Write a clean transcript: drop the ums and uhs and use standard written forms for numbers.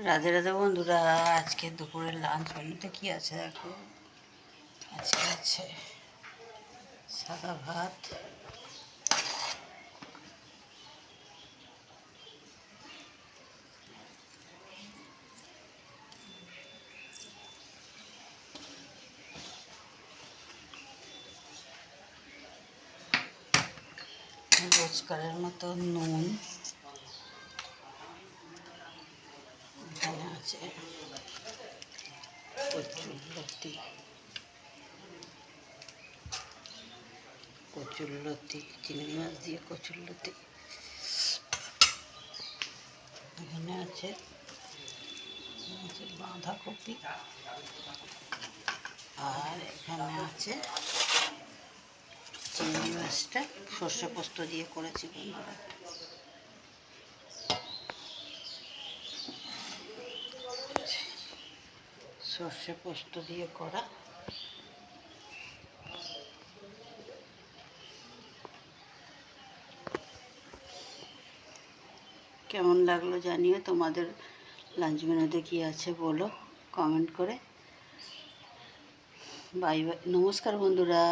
রাধে রাধে বন্ধুরা, আজকে দুপুরের লাঞ্চ মেনুতে কি আছে দেখো। আজকে আছে সাদা ভাত, রোজকারের মতো নুন, এখানে আছে কচুরলতি চিংড়ি মাছ দিয়ে কচুরলতি, এখানে আছে বাঁধাকপি, আর এখানে আছে চিংড়ি মাছটা সর্ষে পোস্ত দিয়ে করেছি বন্ধুরা। সর্ষে পোস্ত দিয়ে করা। কেমন লাগলো জানিও, তোমাদের লাঞ্চ মেনুতে কী আছে বলো কমেন্ট করে। বাই বাই, নমস্কার বন্ধুরা।